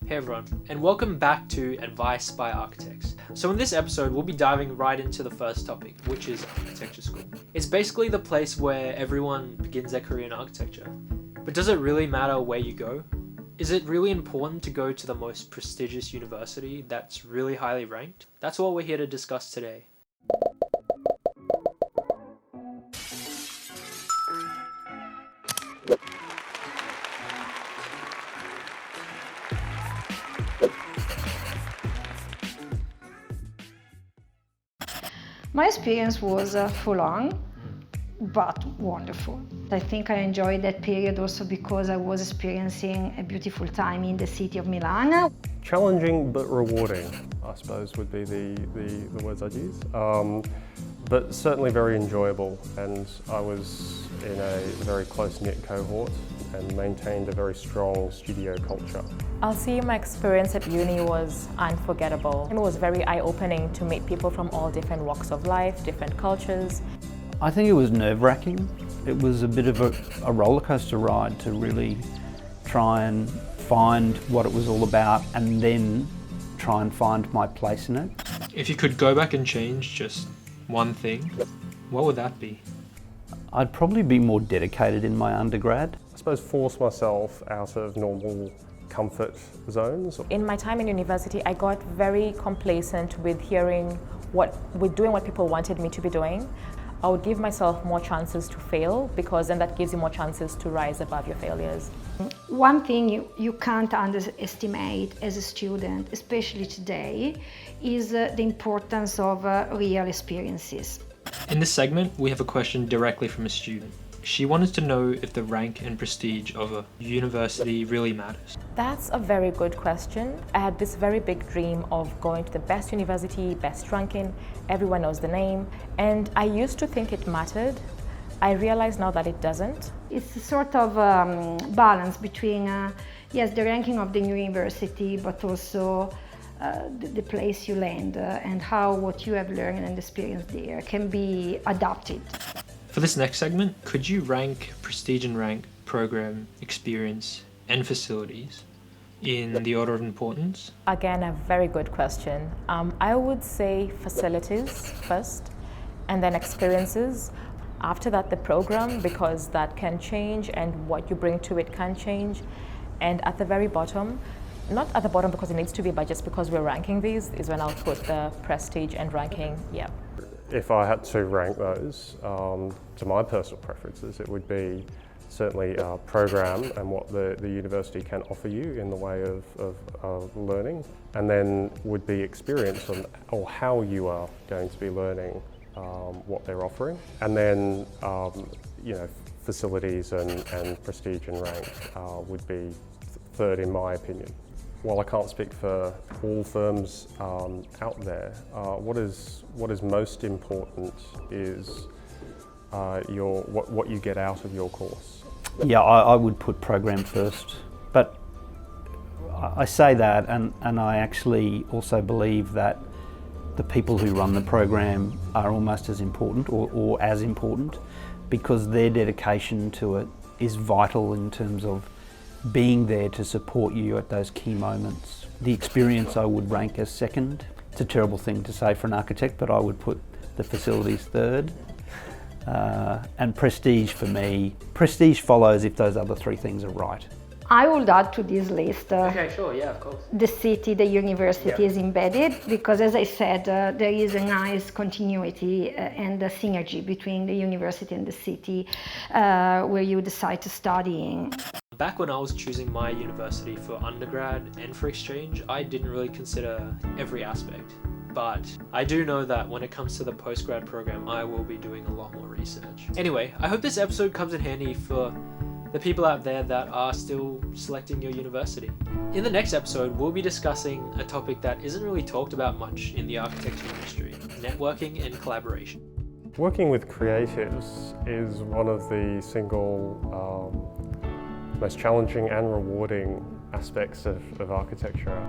Hey everyone, and welcome back to Advice by Architects. So in this episode, we'll be diving right into the first topic, which is architecture school. It's basically the place where everyone begins their career in architecture. But does it really matter where you go? Is it really important to go to the most prestigious university that's really highly ranked? That's what we're here to discuss today. My experience was full on, but wonderful. I think I enjoyed that period also because I was experiencing a beautiful time in the city of Milan. Challenging but rewarding, I suppose, would be the words I'd use. But certainly very enjoyable, and I was in a very close-knit cohort and maintained a very strong studio culture. I'll say my experience at uni was unforgettable. It was very eye-opening to meet people from all different walks of life, different cultures. I think it was nerve-wracking. It was a bit of a roller coaster ride to really try and find what it was all about and then try and find my place in it. If you could go back and change just one thing, what would that be? I'd probably be more dedicated in my undergrad. I suppose force myself out of normal comfort zones. In my time in university, I got very complacent with doing what people wanted me to be doing. I would give myself more chances to fail because then that gives you more chances to rise above your failures. One thing you can't underestimate as a student, especially today, is the importance of real experiences. In this segment, we have a question directly from a student. She wanted to know if the rank and prestige of a university really matters. That's a very good question. I had this very big dream of going to the best university, best ranking, everyone knows the name, and I used to think it mattered. I realize now that it doesn't. It's a sort of balance between, yes, the ranking of the university, but also the place you land and how what you have learned and experienced there can be adapted. For this next segment, could you rank prestige and rank program, experience, and facilities in the order of importance? Again, a very good question. I would say facilities first, and then experiences. After that, the program, because that can change and what you bring to it can change. And at the very bottom, not at the bottom because it needs to be, but just because we're ranking these, is when I'll put the prestige and ranking, yeah. If I had to rank those to my personal preferences, it would be certainly program and what the university can offer you in the way of learning, and then would be experience or how you are going to be learning what they're offering, and then facilities and prestige and rank would be third in my opinion. While I can't speak for all firms out there, what is most important is what you get out of your course. Yeah, I would put program first, but I say that and I actually also believe that the people who run the program are almost as important or as important, because their dedication to it is vital in terms of being there to support you at those key moments. The experience I would rank as second. It's a terrible thing to say for an architect, but I would put the facilities third. And prestige for me, prestige follows if those other three things are right. I would add to this list Okay, sure, yeah, of course. the city, the university is embedded, because as I said, there is a nice continuity and a synergy between the university and the city where you decide to study in. Back when I was choosing my university for undergrad and for exchange, I didn't really consider every aspect. But I do know that when it comes to the postgrad program, I will be doing a lot more research. Anyway, I hope this episode comes in handy for the people out there that are still selecting your university. In the next episode, we'll be discussing a topic that isn't really talked about much in the architecture industry: networking and collaboration. Working with creatives is one of the single most challenging and rewarding aspects of architecture.